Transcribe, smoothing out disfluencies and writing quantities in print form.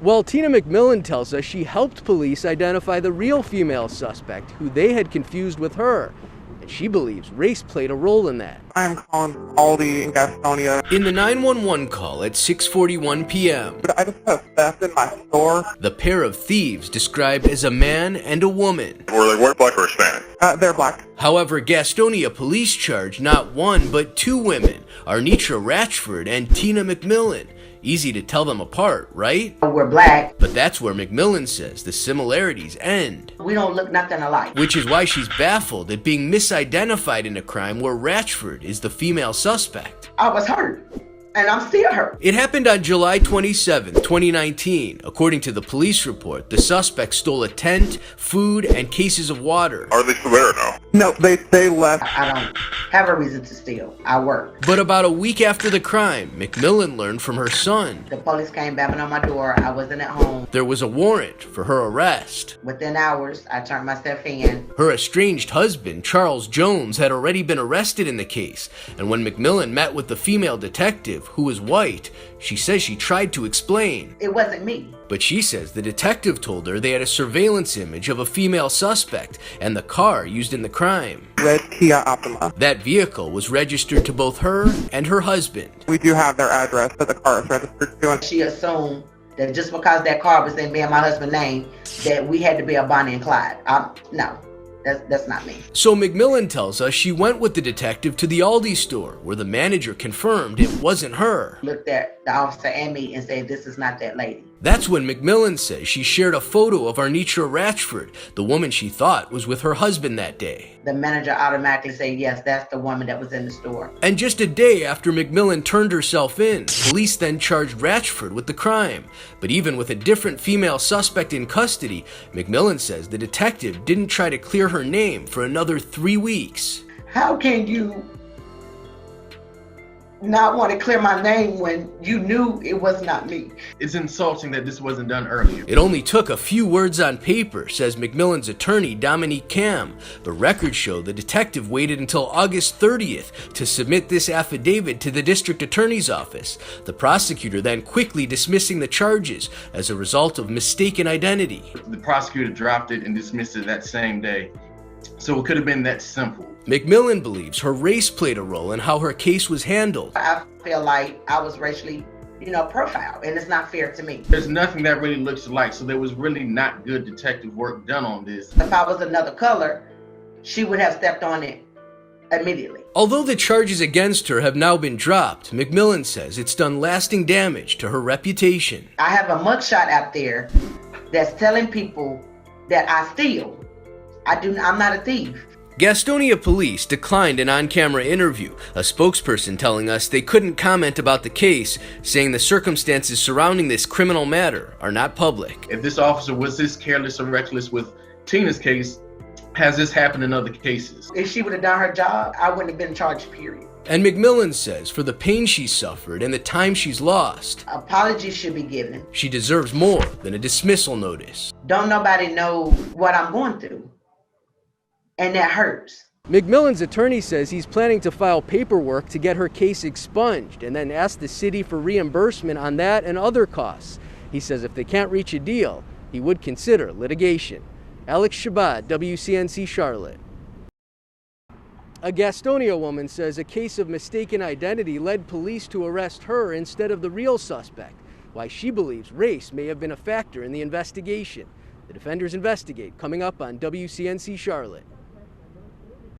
Well, Tina McMillan tells us she helped police identify the real female suspect, who they had confused with her. And she believes race played a role in that. I'm calling Aldi in Gastonia. In the 911 call at 6:41 p.m., I just had a theft in my store. the pair of thieves described as a man and a woman. Were they white, black, or Hispanic? They're black. However, Gastonia police charged not one but two women, Arnitra Ratchford and Tina McMillan. Easy to tell them apart, right? We're black. But that's where McMillan says the similarities end. We don't look nothing alike. Which is why she's baffled at being misidentified in a crime where Ratchford is the female suspect. I was hurt, and I'm still hurt. It happened on July 27, 2019. According to the police report, the suspect stole a tent, food, and cases of water. Are they still there now? No, they left. I don't have a reason to steal. I work. But about a week after the crime, McMillan learned from her son The police came banging on my door. I wasn't at home. there was a warrant for her arrest. Within hours, I turned myself in. Her estranged husband, Charles Jones, had already been arrested in the case, and when McMillan met with the female detective, who was white, she says she tried to explain. It wasn't me. But she says the detective told her they had a surveillance image of a female suspect and the car used in the crime. Red Kia Optima. That vehicle was registered to both her and her husband. We do have their address that the car is registered to. She assumed that just because that car was in me and my husband's name, that we had to be a Bonnie and Clyde. No, that's not me. So McMillan tells us she went with the detective to the Aldi store, where the manager confirmed it wasn't her. Looked at the officer and me and said, this is not that lady. That's when McMillan says she shared a photo of Arnitra Ratchford, the woman she thought was with her husband that day. The manager automatically said, yes, that's the woman that was in the store. And just a day after McMillan turned herself in, police then charged Ratchford with the crime. But even with a different female suspect in custody, McMillan says the detective didn't try to clear her name for another 3 weeks. How can you not want to clear my name when you knew it was not me? It's insulting that this wasn't done earlier. It only took a few words on paper, says McMillan's attorney, Dominique Cam. The records show the detective waited until August 30th to submit this affidavit to the district attorney's office, the prosecutor then quickly dismissing the charges as a result of mistaken identity. The prosecutor dropped it and dismissed it that same day. So it could have been that simple. McMillan believes her race played a role in how her case was handled. I feel like I was racially, profiled, and it's not fair to me. There's nothing that really looks alike, so there was really not good detective work done on this. If I was another color, she would have stepped on it immediately. Although the charges against her have now been dropped, McMillan says it's done lasting damage to her reputation. I have a mugshot out there that's telling people that I steal. I'm not a thief. Gastonia police declined an on-camera interview, a spokesperson telling us they couldn't comment about the case, saying the circumstances surrounding this criminal matter are not public. If this officer was this careless or reckless with Tina's case, has this happened in other cases? If she would have done her job, I wouldn't have been charged, period. And McMillan says for the pain she suffered and the time she's lost, apologies should be given. She deserves more than a dismissal notice. Don't nobody know what I'm going through. And that hurts. McMillan's attorney says he's planning to file paperwork to get her case expunged and then ask the city for reimbursement on that and other costs. He says if they can't reach a deal, he would consider litigation. Alex Shabbat, WCNC Charlotte. A Gastonia woman says a case of mistaken identity led police to arrest her instead of the real suspect, why she believes race may have been a factor in the investigation. The defenders investigate, coming up on WCNC Charlotte.